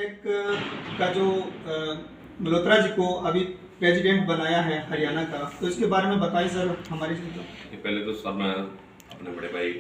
अभिषेक का जो मल्होत्रा जी को अभी प्रेसिडेंट बनाया है हरियाणा का, तो इसके बारे में बताइए सर हमारे से। तो पहले तो सर मैं अपने बड़े भाई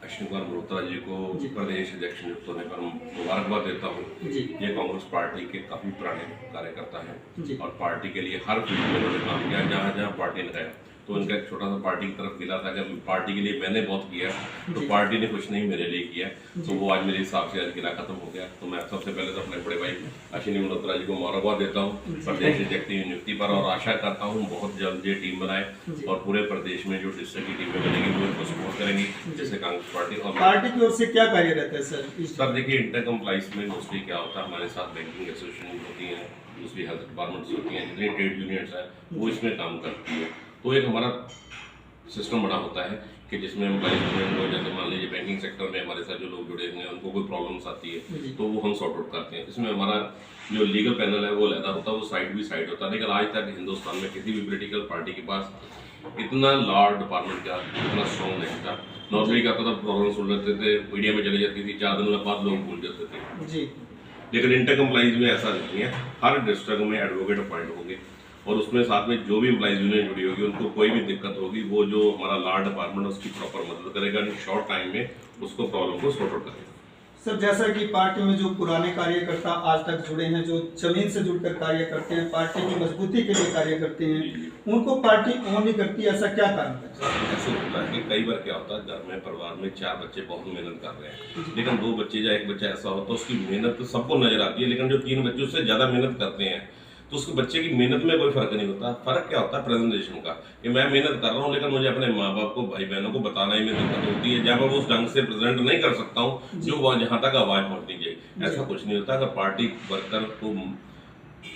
अश्विनी कुमार मल्होत्रा जी को प्रदेश अध्यक्ष नियुक्त होने पर मुबारकबाद देता हूँ। ये कांग्रेस पार्टी के काफी पुराने कार्यकर्ता हैं और पार्टी के लिए हर फील्ड में उन्होंने काम किया। जहाँ जहाँ पार्टी ने गया तो उनका एक छोटा सा पार्टी की तरफ गिला था कि पार्टी के लिए मैंने बहुत किया तो पार्टी ने कुछ नहीं मेरे लिए किया, तो वो आज मेरे हिसाब से आज गिला खत्म हो गया। तो मैं सबसे पहले तो अपने बड़े भाई अश्विनी मल्होत्रा जी को मुबारकबाद देता हूँ प्रदेश अध्यक्ष की नियुक्ति पर, और आशा करता हूँ बहुत जल्द ये टीम बनाए और पूरे प्रदेश में जो डिस्ट्रिक्ट की टीमें बनेगी वो इनको सपोर्ट करेंगी, जैसे कांग्रेस पार्टी। और पार्टी की ओर से क्या कार्य रहता है सर? सर देखिए, इंटर कम्प्लाइज में मोस्टली क्या होता है, हमारे साथ बैंकिंग एसोसिएशन होती है, दूसरी हेल्थ डिपार्टमेंट्स होती हैं, जितनी ट्रेड यूनियंस है वो इसमें काम करती है। तो एक हमारा सिस्टम बना होता है कि जिसमें एम्प्लॉइज यूनियन लोग, जैसे मान लीजिए बैंकिंग सेक्टर में हमारे साथ जो लोग जुड़े हुए हैं उनको कोई प्रॉब्लम्स आती है तो वो हम सॉर्ट आउट करते हैं। इसमें हमारा जो लीगल पैनल है वो अलग होता है, वो साइड बाई साइड होता है। लेकिन आज तक हिंदुस्तान में किसी भी पॉलिटिकल पार्टी के पास इतना लॉ डिपार्टमेंट का इतना स्ट्रॉन्ग नहीं था। नॉर्मली क्या होता था, प्रॉब्लम सुन लेते थे, मीडिया में चली जाती थी, 4 दिन बाद लोग भूल जाते थे। लेकिन इंटर कम्प्लाइज में ऐसा नहीं है, हर डिस्ट्रिक्ट में एडवोकेट अपॉइंट होंगे और उसमें साथ में जो भी एम्प्लॉइज यूनियन जुड़ी होगी उनको कोई भी दिक्कत होगी वो जो हमारा लॉ डिपार्टमेंट उसकी प्रॉपर मदद करेगा, शॉर्ट टाइम में उसको प्रॉब्लम को सॉर्ट आउट करेगा। सर जैसा कि पार्टी में जो पुराने कार्यकर्ता आज तक जुड़े हैं, जो जमीन से जुड़कर कार्य करते हैं, पार्टी की मजबूती के लिए कार्य करते हैं, उनको पार्टी ऑन नहीं करती, ऐसा क्या कारण है? ऐसे होता है कि कई बार क्या होता है, घर में परिवार में 4 बच्चे बहुत मेहनत कर रहे हैं, लेकिन 2 बच्चे या 1 बच्चा ऐसा होता है उसकी मेहनत तो सबको नजर आती है, लेकिन जो 3 बच्चे उससे ज्यादा मेहनत करते हैं तो उसके बच्चे की मेहनत में कोई फर्क नहीं होता। फर्क क्या होता है प्रेजेंटेशन का, कि मैं मेहनत कर रहा हूँ लेकिन मुझे अपने माँ बाप को, भाई बहनों को बताना ही में दिक्कत होती है, जब मैं उस ढंग से प्रेजेंट नहीं कर सकता हूँ जो वह जहाँ तक आवाज पहुंचनी चाहिए। ऐसा कुछ नहीं होता। अगर पार्टी वर्कर को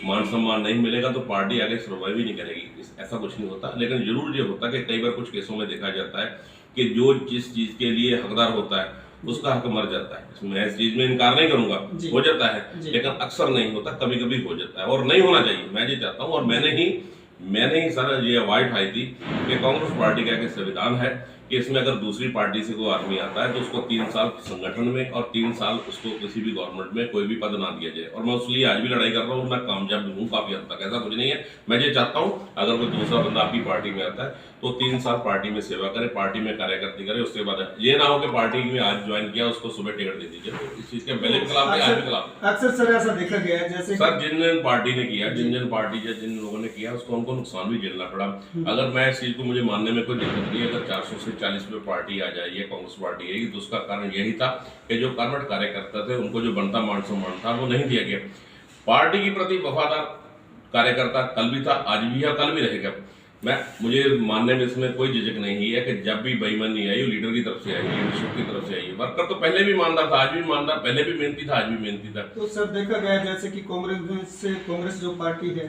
मान सम्मान नहीं मिलेगा तो पार्टी आगे सर्वाइव ही नहीं करेगी, ऐसा कुछ नहीं होता। लेकिन जरूर ये होता है कि कई बार कुछ केसों में देखा जाता है कि जो जिस चीज के लिए हकदार होता है उसका हक मर जाता है। मैं इस चीज में इनकार नहीं करूंगा, हो जाता है, लेकिन अक्सर नहीं होता, कभी कभी हो जाता है और नहीं होना चाहिए। मैं ये चाहता हूँ, और मैंने ही सर ये अवॉइड उठाई थी कि कांग्रेस पार्टी का एक संविधान है कि इसमें अगर दूसरी पार्टी से कोई आदमी आता है तो उसको 3 साल संगठन में और 3 साल उसको किसी भी गवर्नमेंट में कोई भी पद ना दिया जाए। और मैं उस लिए आज भी लड़ाई कर रहा हूँ, मैं कामयाब भी हूँ काफी हद तक, ऐसा कुछ नहीं है। मैं ये चाहता हूँ अगर कोई दूसरा बंदा आपकी पार्टी में आता है तो 3 साल पार्टी में सेवा करे, पार्टी में कार्यकर्ता करे, उसके बाद ये ना हो कि पार्टी में आज ज्वाइन किया उसको सुबह टिकट दे दीजिए। तो इस चीज के पहले खिलाफ है, आज भी खिलाफ। अक्सर सर ऐसा देखा गया है, जैसे सर जिन पार्टी ने किया, जिन पार्टी या जिन लोगों ने किया उसको उनको नुकसान भी झेलना पड़ा। अगर मैं इस चीज को, मुझे मानने में कोई दिक्कत नहीं है अगर 400 से 40 में पार्टी आ जाए, ये कांग्रेस पार्टी है, तो उसका कारण यही था कि जो कर्मठ कार्यकर्ता थे उनको जो बनता मान सम्मान था वो नहीं दिया गया। पार्टी के प्रति वफादार कार्यकर्ता कल भी था, आज भी है, कल भी रहेगा। मुझे मानने में इसमें कोई झिझक नहीं है कि जब भी बेईमानी आई वो लीडर की तरफ से आई, लीडरशिप की तरफ से आई। वर्कर तो पहले भी ईमानदार था, आज भी ईमानदार, पहले भी मेहनती था, आज भी मेहनती था। तो सर देखा गया जैसे कि कांग्रेस जो पार्टी है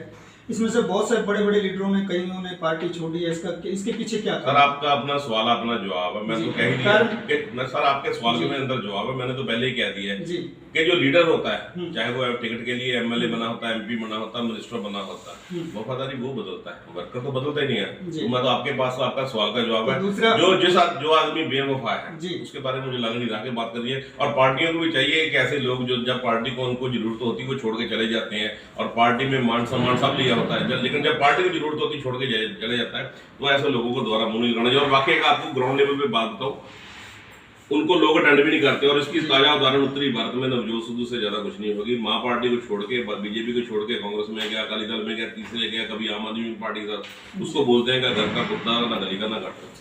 इसमें से बहुत सारे बड़े बड़े लीडरों ने, कईयों ने पार्टी छोड़ी है, इसके पीछे क्या? सर आपका अपना सवाल, अपना जवाब है, मैं तो कह ही नहीं। सर आपके सवाल के अंदर जवाब है, मैंने तो पहले ही कह दिया है कि जो लीडर होता है, चाहे वो टिकट के लिए एमएलए बना होता है, एमपी बना होता है, मिनिस्टर बना होता है, वफादारी वो बदलता है, वर्कर तो बदलता ही नहीं है। तो मैं तो आपके पास तो आपका सवाल का जवाब है, जो आदमी बेवफा है उसके बारे में मुझे लग नहीं रहा कि बात करिए। और पार्टियों को भी चाहिए कि ऐसे लोग जो जब पार्टी को उनको जरूरत होती है वो छोड़ के चले जाते हैं, और पार्टी में मान सम्मान सब लिया होता है, लेकिन जब पार्टी को जरूरत होती है छोड़ के चले जाता है, तो ऐसे लोगों को दोबारा मुंह नहीं करना चाहिए। और वाकई का आपको ग्राउंड लेवल पे बात बताऊं, उनको लोग अटेंड भी नहीं करते। और इसकी ताजा उदाहरण उत्तरी भारत में नवजोत सिद्धू से ज्यादा कुछ नहीं होगी। माँ पार्टी को छोड़ के, बीजेपी को छोड़ के कांग्रेस में गया, अकाली दल में गया, तीसरे गया, कभी आम आदमी पार्टी का, उसको बोलते हैं कि घर का कुत्ता ना गली का ना घाटा।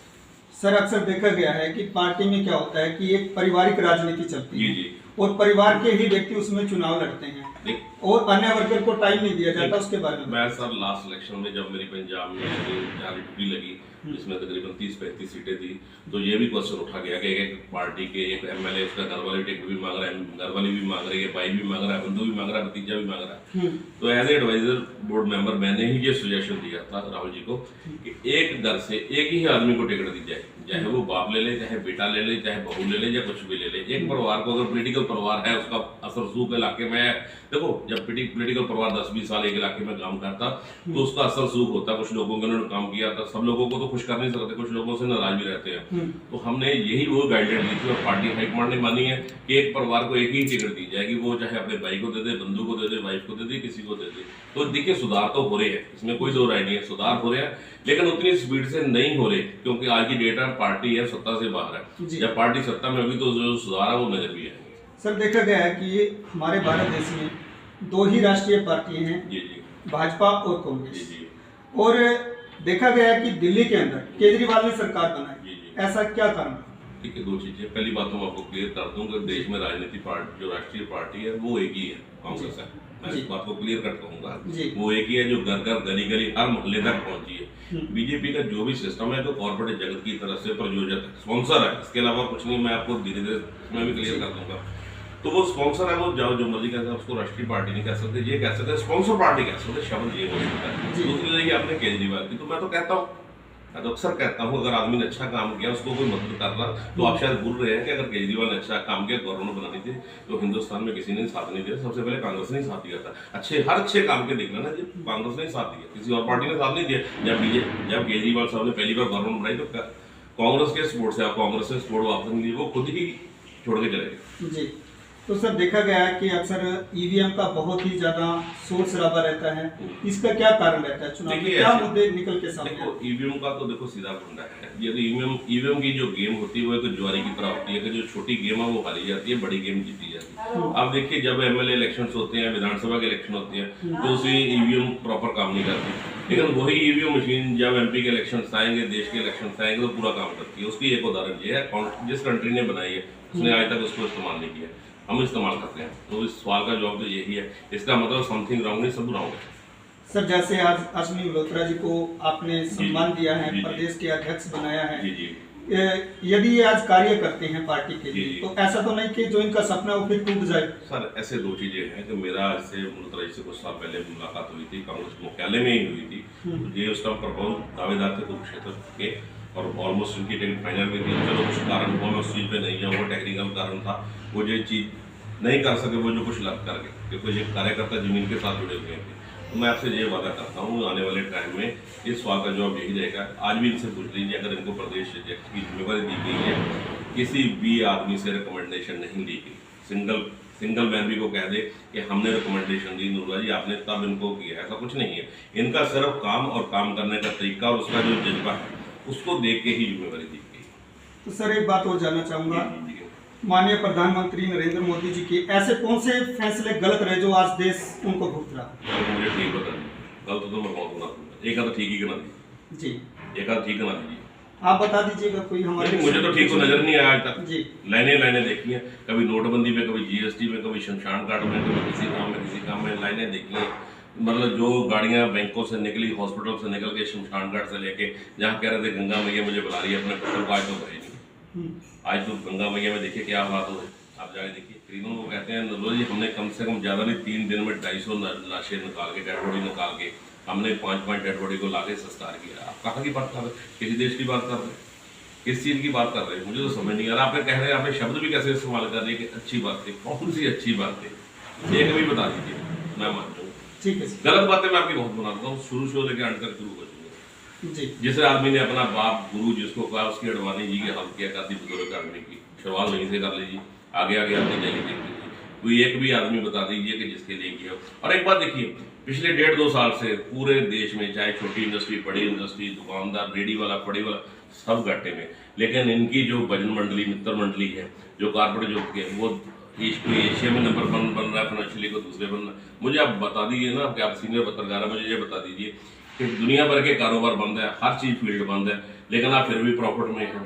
सर अक्सर देखा गया है कि पार्टी में क्या होता है कि एक पारिवारिक राजनीति चलती है, जी, और परिवार के ही व्यक्ति उसमें चुनाव लड़ते हैं और अन्य वर्कर को टाइम नहीं दिया जाता, उसके बारे में? मैं सर लास्ट इलेक्शन में जब मेरी पंजाब में ड्यूटी लगी, जिसमें तकरीबन 30-35 सीटें थी, तो ये भी क्वेश्चन उठा गया कि एक पार्टी के एक एमएलए, उसका घर वाले टिकट भी मांग रहा है, घर वाली भी मांग रही है, भाई भी मांग रहा है, बंधु भी मांग रहा है, भतीजा भी मांग रहा है। तो as a advisor board member मैंने ही ये सजेशन दिया था राहुल जी को कि एक घर से एक ही आदमी को टिकट दी जाए, चाहे वो बाप ले ले, चाहे बेटा ले ले, चाहे बहू ले ले, या कुछ भी ले ले। एक परिवार को अगर पॉलिटिकल परिवार है, उसका असर सूख इलाके में, देखो जब पॉलिटिकल परिवार 10-20 साल एक इलाके में काम करता तो उसका असर सूख होता। कुछ लोगों के उन्होंने काम किया था, सब लोगों को तो खुश कर नहीं सकते, कुछ लोगों से नाराज भी रहते हैं। तो हमने यही वो गाइडलाइन दी थी और पार्टी हाईकमांड ने मानी है कि एक परिवार को एक ही टिकट दी जाएगी, वो चाहे अपने भाई को दे दे, बंधु को दे दे, वाइफ को दे दे, किसी को दे दे। तो देखिए सुधार तो हो रहे हैं, इसमें कोई दो राय नहीं है, सुधार हो रहे हैं, लेकिन उतनी स्पीड से नहीं हो रहे, क्योंकि आज की डेट में पार्टी है सत्ता से बाहर है। जब पार्टी सत्ता में होगी तो जो सुधार है वो नजर भी आएंगे। सर देखा गया है कि ये हमारे भारत देश में 2 ही राष्ट्रीय पार्टियां हैं, जी जी, भाजपा और कांग्रेस। जी जी, और देखा गया है कि दिल्ली के अंदर केजरीवाल ने सरकार बनाई, जी जी। ऐसा क्या कारण? ठीक है, 2 चीजें। पहली बात तो मैं आपको क्लियर कर दूं कि देश में राजनीतिक पार्टी जो राष्ट्रीय पार्टी है वो एक ही है, कांग्रेस है। मैं इस बात को क्लियर कट कहूंगा, वो एक ही है जो घर घर गली गली हर मोहल्ले तक पहुंची है। बीजेपी का जो भी सिस्टम है तो कॉर्पोरेट जगत की तरफ से प्रयोजक है, स्पॉन्सर है, इसके अलावा कुछ नहीं। मैं आपको धीरे धीरे इसमें भी क्लियर कर दूंगा। तो वो स्पॉन्सर है, वो जाओ जो मर्जी कहते हैं, उसको राष्ट्रीय पार्टी नहीं कह सकते, ये कह सकते स्पॉन्सर पार्टी कह सकते, शब्द ये हो सकता है। दूसरी रही आपने केजरीवाल की, तो मैं तो कहता हूँ, मैं तो अक्सर कहता हूँ, अगर आदमी ने अच्छा काम किया उसको कोई मदद कर रहा, तो आप शायद भूल रहे हैं कि अगर केजरीवाल ने अच्छा काम किया, गवर्नमेंट बनानी थी, तो हिंदुस्तान में किसी ने साथ नहीं दिया। सबसे पहले कांग्रेस ने साथ दिया था। हर अच्छे काम के देख लेना, कांग्रेस ने साथ दिया, किसी और पार्टी ने साथ नहीं दिया। जब केजरीवाल साहब ने पहली बार गवर्नमेंट बनाई तो कांग्रेस के सपोर्ट से, कांग्रेस ने सपोर्ट वापस नहीं लिया, वो खुद ही छोड़ के चले गए। जी, तो सर देखा गया है कि अक्सर ईवीएम का बहुत ही ज्यादा शोर शराबा रहता है, इसका क्या कारण रहता है? चुनाव में क्या मुद्दे निकल के सामने? देखो ईवीएम का तो देखो सीधा फंडा है, ये तो ईवीएम की जो गेम होती है वो एक ज्वारी की तरह होती है कि जो छोटी गेम है वो हारी जाती है, बड़ी गेम जीती जाती है। अब देखिए जब एमएलए इलेक्शन होते हैं, विधानसभा के इलेक्शन होते हैं, तो उसमें ईवीएम प्रॉपर काम नहीं करती, लेकिन वही ईवीएम मशीन जब एमपी के इलेक्शन आएंगे, देश के इलेक्शन आएंगे, तो पूरा काम करती है। उसकी एक उदाहरण ये है, जिस कंट्री ने बनाई है उसने आज तक उसको इस्तेमाल नहीं किया, हम इस्तेमाल करते हैं। तो इस सवाल का जवाब तो यही है, इसका मतलब समथिंग रॉन्ग नहीं, सब रॉन्ग है। सर जैसे आज अश्विनी मल्होत्रा जी को आपने सम्मान दिया है, प्रदेश के अध्यक्ष बनाया है, जी जी, यदि ये आज कार्य करते हैं पार्टी के लिए, तो ऐसा तो नहीं कि जो इनका सपना वो फिर टूट जाए? सर ऐसे 2 चीजें हैं कि मेरा इससे मल्होत्रा जी से कुछ साल पहले मुलाकात हुई थी, कांग्रेस मुख्यालय में ही हुई थी। तो ये उसका प्रपोज दावेदार थे कुरुक्षेत्र के, और ऑलमोस्ट उनकी टिकट फाइनल में थी। चलो कुछ कारण हुआ, मैं उस चीज़ पे नहीं जाऊँ, वो टेक्निकल कारण था, वो जो चीज़ नहीं कर सके, वो जो कुछ लग कर गए, क्योंकि ये कार्यकर्ता जमीन के साथ जुड़े हुए थे। तो मैं आपसे ये वादा करता हूँ आने वाले टाइम में इस सवाल का जवाब यही रहेगा। आज भी इनसे पूछ लीजिए, अगर इनको प्रदेश अध्यक्ष की जिम्मेवारी दी गई है, किसी भी आदमी से रिकमेंडेशन नहीं ली गई, सिंगल मैन भी को कह दे कि हमने रिकमेंडेशन दी नूरा जी आपने तब इनको किया, ऐसा कुछ नहीं है। इनका सिर्फ काम और काम करने का तरीका और उसका जो जज्बा है उसको देख के ही जिम्मेवारी दी गई। तो सर एक बात और जानना चाहूंगा, माननीय प्रधानमंत्री नरेंद्र मोदी जी के ऐसे कौन से फैसले गलत रहे जो आज देश उनको भुगत रहा? मुझे ठीक बता, गलत तो मैं बहुत बना दूंगा, एक आधा ठीक ही गिना दी जी, एक आधा ठीक गिना दीजिए, आप बता दीजिएगा कोई हमारे। मुझे तो ठीक को नजर नहीं आया आज तक जी। लाइनें देखी हैं, कभी नोटबंदी में, कभी जीएसटी में, कभी शमशान घाट में, कभी किसी काम में लाइनें देखी हैं। मतलब जो गाड़ियां बैंकों से निकली, हॉस्पिटल से निकल के शमशान घाट से लेके जहाँ कह रहे थे गंगा मैया मुझे बुला रही है अपने पुत्र को, आज तो भरे नहीं। आज तो गंगा मैया में देखिए क्या हालात हो, आप जाके देखिए। करीबन वो कहते हैं नलो जी हमने कम से कम ज़्यादा नहीं 3 दिन में 250 लाशें निकाल के, डेड बॉडी निकाल के, हमने 5 डेड बॉडी को ला के संस्कार किया। आप कहाँ की बात कर रहे हैं? किसी देश की बात कर रहे हैं? किस चीज़ की बात कर रहे हैं? मुझे तो समझ नहीं आ रहा। आपने कह रहे हैं, आपने शब्द भी कैसे इस्तेमाल कर रहे हैं कि अच्छी बात थी? कौन सी अच्छी बात थी? एक भी बता दीजिए, मैं मान जाऊँ। ठीक है, गलत बातें मैं आपकी बहुत बनाता हूँ, शुरू से लेकर अंत तक शुरू कर दूंगा जी। जिस आदमी ने अपना बाप गुरु जिसको कहा, उसकी अडवाणी जी की हेल्प किया करती बुजुर्ग आदमी की, शुरुआत वहीं से कर लीजिए, आगे आगे आते जाइए, देख लीजिए कोई एक भी आदमी बता दीजिए कि जिसके लिए किया। और एक बात देखिए, पिछले 1.5-2 साल से पूरे देश में चाहे छोटी इंडस्ट्री, बड़ी इंडस्ट्री, दुकानदार, रेडी वाला, पड़ी वाला, सब घाटे में। लेकिन इनकी जो भजन मंडली, मित्र मंडली है, जो कारपोरेट जो है, वो एशिया में नंबर 1 बन रहा है, फाइनेंशियली को दूसरे बन रहा है। मुझे आप बता दीजिए ना कि आप सीनियर पत्रकार है, मुझे ये बता दीजिए कि दुनिया भर के कारोबार बंद है, हर चीज़ फील्ड बंद है, लेकिन आप फिर भी प्रॉफिट में हैं।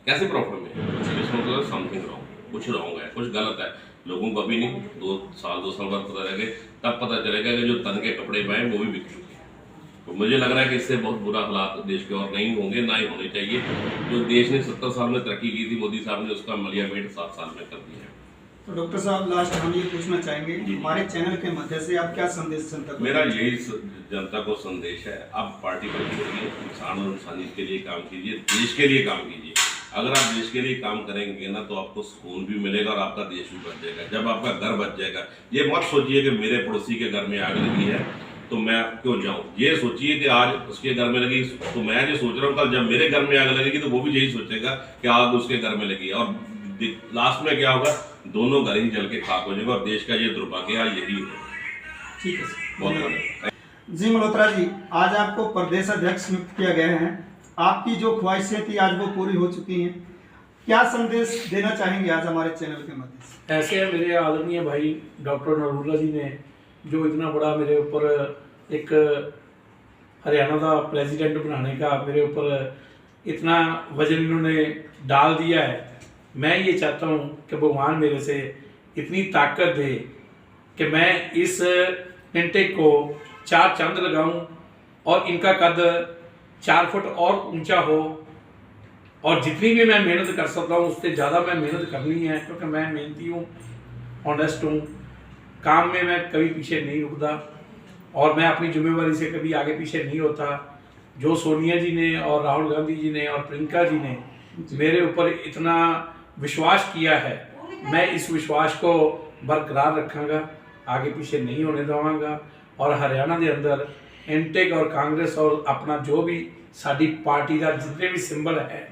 कैसे प्रॉफिट में है? इसमें मतलब समथिंग रॉन्ग, कुछ रॉन्ग है, कुछ गलत है। लोगों को अभी नहीं, 2 साल बाद पता लगेगा, तब पता चलेगा कि जो तन के कपड़े पाए वो भी बिक चुके हैं। तो मुझे लग रहा है कि इससे बहुत बुरा हालात देश के और नहीं होंगे, ना ही होने चाहिए। जो देश ने 70 साल में तरक्की की थी, मोदी साहब ने उसका मलिया पेट 7 साल में कर दिया है। तो डॉक्टर साहब लास्ट हम ये पूछना चाहेंगे, हमारे चैनल के माध्यम से आप क्या संदेश जनता को? मेरा यही जनता को संदेश है, आप पार्टी पर छोड़िए, इंसान और इंसानियत के लिए काम कीजिए, देश के लिए काम कीजिए। अगर आप देश के लिए काम करेंगे ना तो आपको सुकून भी मिलेगा और आपका देश भी बच जाएगा। जब आपका घर बच जाएगा, ये मत सोचिए कि मेरे पड़ोसी के घर में आग लगी है तो मैं क्यों जाऊं, ये सोचिए कि आज उसके घर में लगी तो मैं जो सोच रहा हूँ कल जब मेरे घर में आग लगेगी तो वो भी यही सोचेगा कि आग उसके घर में लगी है, और लास्ट में क्या होगा, दोनों घर ही जल के खाक हो जाएगा और देश का ये दुर्भाग्य यही है। ठीक है सर, बहुत धन्यवाद। धन्यवाद। जी मल्होत्रा जी, आज आपको प्रदेश अध्यक्ष नियुक्त किया गया है। आपकी जो ख्वाहिशें थी आज वो पूरी हो चुकी हैं। क्या संदेश देना चाहेंगे आज हमारे चैनल के माध्यम से? ऐसे है मेरे आदरणीय भाई डॉक्टर नरूला जी ने जो इतना बड़ा मेरे ऊपर एक हरियाणा का प्रेसिडेंट बनाने का मेरे ऊपर इतना वजन इन्होंने डाल दिया है। मैं ये चाहता हूँ कि भगवान मेरे से इतनी ताकत दे कि मैं इस इंटेक को 4 चांद लगाऊं और इनका कद 4 फुट और ऊंचा हो, और जितनी भी मैं मेहनत कर सकता हूँ उससे ज़्यादा मैं मेहनत करनी है, क्योंकि मैं मेहनती हूँ, ऑनेस्ट हूँ, काम में मैं कभी पीछे नहीं रुकता और मैं अपनी जिम्मेवारी से कभी आगे पीछे नहीं होता। जो सोनिया जी ने और राहुल गांधी जी ने और प्रियंका जी ने मेरे ऊपर इतना विश्वास किया है, मैं इस विश्वास को बरकरार रखांगा, आगे पीछे नहीं होने देवांगा। और हरियाणा के अंदर इंटेक और कांग्रेस और अपना जो भी साड़ी पार्टी का जितने भी सिंबल है,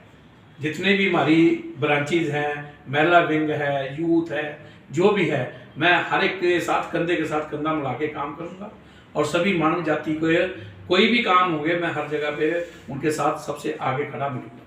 जितने भी हमारी ब्रांचेज हैं, महिला विंग है, यूथ है, जो भी है, मैं हर एक के साथ कंधे के साथ कंधा मिला के काम करूंगा और सभी मानव जाति को कोई भी काम होंगे मैं हर जगह पे उनके साथ सबसे आगे खड़ा मिलूंगा।